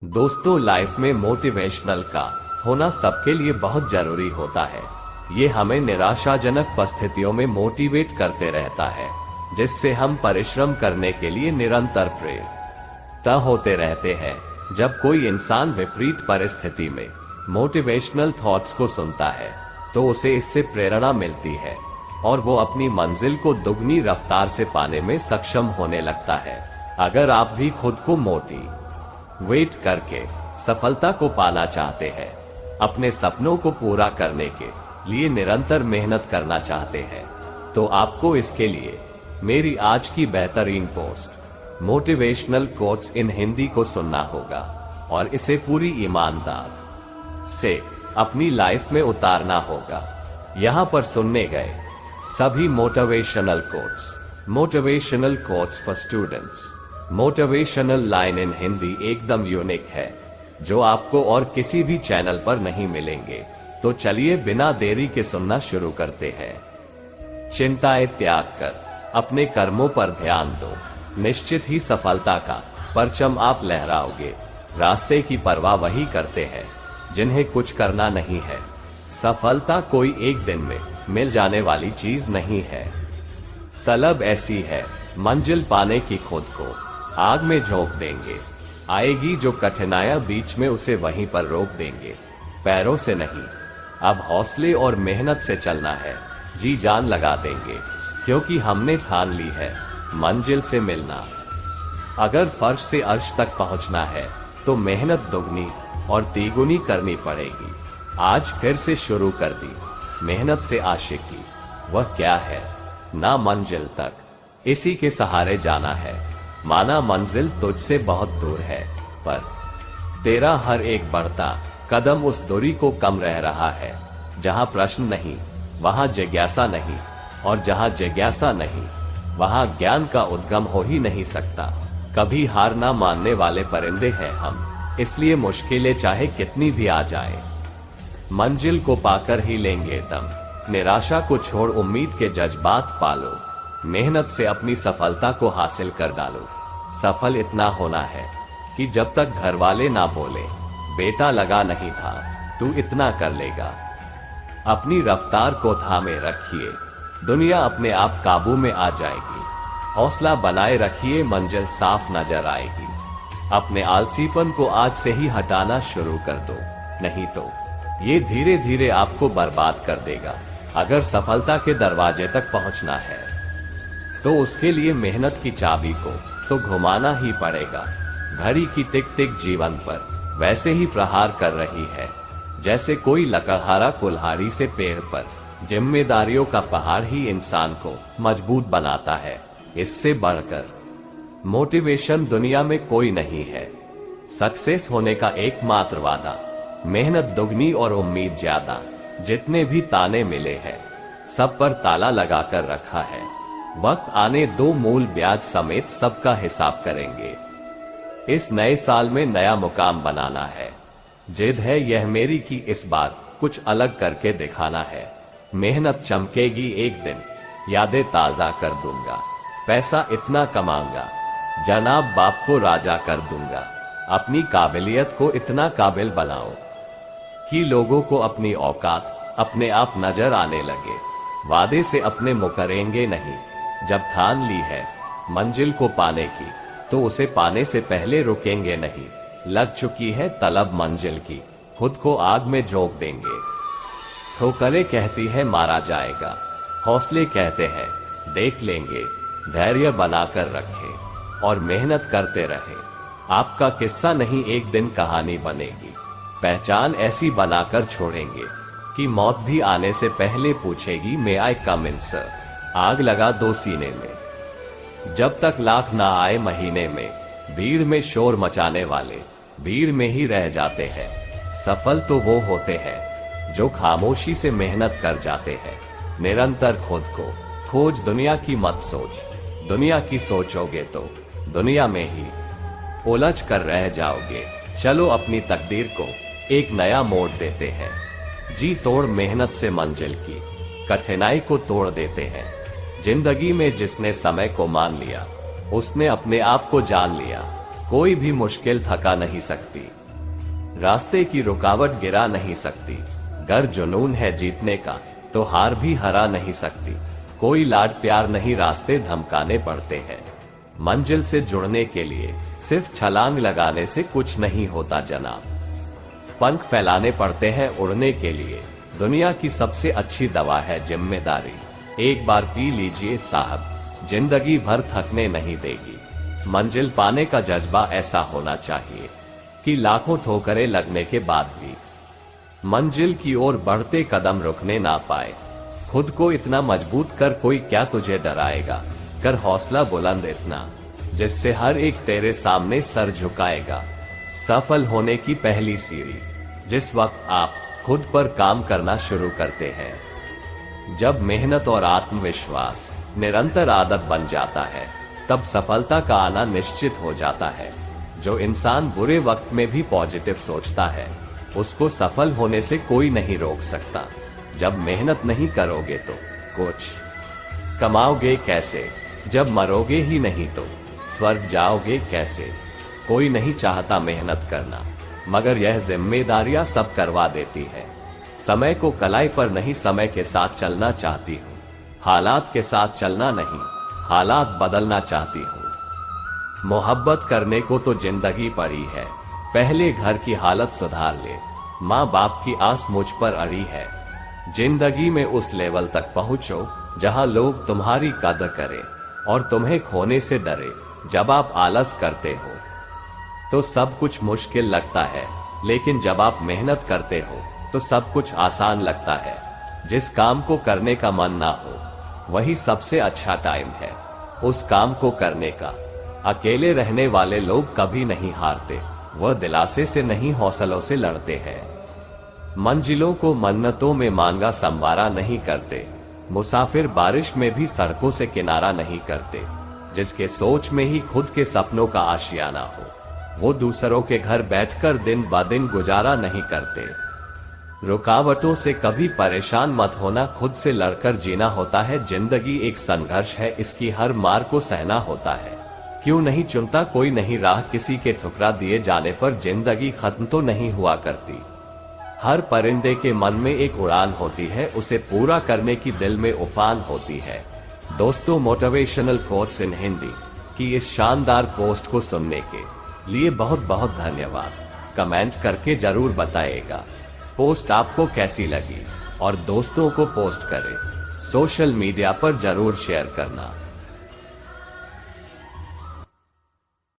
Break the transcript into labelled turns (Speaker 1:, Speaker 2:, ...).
Speaker 1: दोस्तों, लाइफ में मोटिवेशनल का होना सबके लिए बहुत जरूरी होता है। ये हमें निराशाजनक परिस्थितियों में मोटिवेट करते रहता है, जिससे हम परिश्रम करने के लिए निरंतर प्रेरित होते रहते हैं। जब कोई इंसान विपरीत परिस्थिति में मोटिवेशनल थॉट्स को सुनता है, तो उसे इससे प्रेरणा मिलती है और वो अपनी मंजिल को दुगनी रफ्तार से पाने में सक्षम होने लगता है। अगर आप भी खुद को मोटिवेट करके सफलता को पाना चाहते हैं, अपने सपनों को पूरा करने के लिए निरंतर मेहनत करना चाहते हैं, तो आपको इसके लिए मेरी आज की बेहतरीन post motivational quotes in Hindi को सुनना होगा और इसे पूरी ईमानदार से अपनी लाइफ में उतारना होगा। यहाँ पर सुनने गए सभी motivational quotes for students, motivational line in Hindi एकदम यूनिक है, जो आपको और किसी भी चैनल पर नहीं मिलेंगे। तो चलिए बिना देरी के सुनना शुरू करते हैं। चिंताएं त्याग कर अपने कर्मों पर ध्यान दो, निश्चित ही सफलता का परचम आप लहराओगे। रास्ते की परवाह वही करते हैं जिन्हें कुछ करना नहीं है। सफलता कोई एक दिन में मिल जाने वाली चीज नहीं है। तलब ऐसी है, मंजिल पाने की खुद को आग में झोंक देंगे। आएगी जो कठिनाइयां बीच में, उसे वहीं पर रोक देंगे, पैरों से नहीं। अब हौसले और मेहनत से चलना है, जी जान लगा देंगे, क्योंकि हमने ठान ली है मंजिल से मिलना। अगर फर्श से अर्श तक पहुंचना है, तो मेहनत दुगनी और तिगुनी करनी पड़ेगी। आज फिर से शुरू कर दी मेहनत से आशिकी, वह क्या है ना मंजिल तक इसी के सहारे जाना है। माना मंजिल तुझसे बहुत दूर है, पर तेरा हर एक बढ़ता कदम उस दूरी को कम रह रहा है। जहां प्रश्न नहीं, वहां जिज्ञासा नहीं, और जहां जिज्ञासा नहीं, वहां ज्ञान का उद्गम हो ही नहीं सकता। कभी हार ना मानने वाले परिंदे हैं हम, इसलिए मुश्किलें चाहे कितनी भी आ जाए, मंजिल को पाकर ही लेंगे दम। निराशा को छोड़ उम्मीद के जज्बात पालो, मेहनत से अपनी सफलता को हासिल कर डालो। सफल इतना होना है कि जब तक घर वाले ना बोले बेटा लगा नहीं था, तू इतना कर लेगा। अपनी रफ्तार को थामे रखिए, दुनिया अपने आप काबू में आ जाएगी। हौसला बनाए रखिए, मंजिल साफ नजर आएगी। अपने आलसीपन को आज से ही हटाना शुरू कर दो, नहीं तो ये धीरे धीरे आपको बर्बाद कर देगा। अगर सफलता के दरवाजे तक पहुंचना है, तो उसके लिए मेहनत की चाबी को तो घुमाना ही पड़ेगा। घड़ी की टिक टिक जीवन पर वैसे ही प्रहार कर रही है, जैसे कोई लकड़हारा कुल्हाड़ी से पेड़ पर। जिम्मेदारियों का पहाड़ ही इंसान को मजबूत बनाता है। इससे बढ़कर मोटिवेशन दुनिया में कोई नहीं है। सक्सेस होने का एकमात्र वादा मेहनत दुगनी और उम्मीद ज्यादा। जितने भी ताने मिले हैं, सब पर ताला लगाकर रखा है। वक्त आने दो, मूल ब्याज समेत सबका हिसाब करेंगे। इस नए साल में नया मुकाम बनाना है। जिद है यह मेरी कि इस बार कुछ अलग करके दिखाना है। मेहनत चमकेगी एक दिन, यादें ताजा कर दूंगा। पैसा इतना कमाऊंगा, जनाब बाप को राजा कर दूंगा। अपनी काबिलियत को इतना काबिल बनाओ कि लोगों को अपनी औकात अपने आप नजर आने लगे। वादे से अपने मुकरेंगे नहीं। जब ठान ली है मंजिल को पाने की, तो उसे पाने से पहले रुकेंगे नहीं। लग चुकी है तलब मंजिल की, खुद को आग में झोंक देंगे। ठोकरें कहती है मारा जाएगा, हौसले कहते हैं देख लेंगे। धैर्य बनाकर रखें और मेहनत करते रहे। आपका किस्सा नहीं, एक दिन कहानी बनेगी। पहचान ऐसी बनाकर छोड़ेंगे कि मौत भी आने से पहले पूछेगी, मे आई कम इन सर। आग लगा दो सीने में, जब तक लाख ना आए महीने में। भीड़ में शोर मचाने वाले भीड़ में ही रह जाते हैं। सफल तो वो होते हैं जो खामोशी से मेहनत कर जाते हैं। निरंतर खुद को खोज, दुनिया की मत सोच। दुनिया की सोचोगे तो दुनिया में ही उलझ कर रह जाओगे। चलो अपनी तकदीर को एक नया मोड़ देते हैं। जी तोड़ मेहनत से मंजिल की कठिनाई को तोड़ देते हैं। जिंदगी में जिसने समय को मान लिया, उसने अपने आप को जान लिया। कोई भी मुश्किल थका नहीं सकती, रास्ते की रुकावट गिरा नहीं सकती। गर जुनून है जीतने का तो हार भी हरा नहीं सकती। कोई लाड प्यार नहीं, रास्ते धमकाने पड़ते हैं। मंजिल से जुड़ने के लिए सिर्फ छलांग लगाने से कुछ नहीं होता जनाब, पंख फैलाने पड़ते हैं उड़ने के लिए। दुनिया की सबसे अच्छी दवा है जिम्मेदारी, एक बार पी लीजिए साहब, जिंदगी भर थकने नहीं देगी। मंजिल पाने का जज्बा ऐसा होना चाहिए कि लाखों ठोकरें लगने के बाद भी मंजिल की ओर बढ़ते कदम रुकने ना पाए। खुद को इतना मजबूत कर, कोई क्या तुझे डराएगा। कर हौसला बुलंद इतना जिससे हर एक तेरे सामने सर झुकाएगा। सफल होने की पहली सीढ़ी जिस वक्त आप खुद पर काम करना शुरू करते हैं, जब मेहनत और आत्मविश्वास निरंतर आदत बन जाता है, तब सफलता का आना निश्चित हो जाता है। जो इंसान बुरे वक्त में भी पॉजिटिव सोचता है, उसको सफल होने से कोई नहीं रोक सकता। जब मेहनत नहीं करोगे तो कुछ कमाओगे कैसे, जब मरोगे ही नहीं तो स्वर्ग जाओगे कैसे। कोई नहीं चाहता मेहनत करना, मगर यह जिम्मेदारियां सब करवा देती है। समय को कलाई पर नहीं, समय के साथ चलना चाहती हूँ, हालात के साथ चलना नहीं, हालात बदलना चाहती हूँ। मोहब्बत करने को तो जिंदगी पड़ी है, पहले घर की हालत सुधार ले। माँ बाप की आस मुझ पर अड़ी है, जिंदगी में उस लेवल तक पहुंचो जहां लोग तुम्हारी कदर करें और तुम्हें खोने से डरे। जब आप आलस करते हो तो सब कुछ मुश्किल लगता है, लेकिन जब आप मेहनत करते हो तो सब कुछ आसान लगता है। जिस काम को करने का मन ना हो वही सबसे अच्छा टाइम है उस काम को करने का। अकेले रहने वाले लोग कभी नहीं हारते, वह दिलासे से नहीं हौसलों से लड़ते हैं। मंजिलों को मन्नतों में मांगा संवारा नहीं करते, मुसाफिर बारिश में भी सड़कों से किनारा नहीं करते। जिसके सोच में ही खुद के सपनों का आशियाना हो, वो दूसरों के घर बैठकर दिन ब दिन गुजारा नहीं करते। रुकावटों से कभी परेशान मत होना, खुद से लड़कर जीना होता है। जिंदगी एक संघर्ष है, इसकी हर मार को सहना होता है। क्यों नहीं चुनता कोई नहीं राह, किसी के ठुकरा दिए जाने पर जिंदगी खत्म तो नहीं हुआ करती। हर परिंदे के मन में एक उड़ान होती है, उसे पूरा करने की दिल में उफान होती है। दोस्तों, मोटिवेशनल कोट्स इन हिंदी की इस शानदार पोस्ट को सुनने के लिए बहुत बहुत धन्यवाद। कमेंट करके जरूर बताइएगा पोस्ट आपको कैसी लगी और दोस्तों को पोस्ट करें, सोशल मीडिया पर जरूर शेयर करना।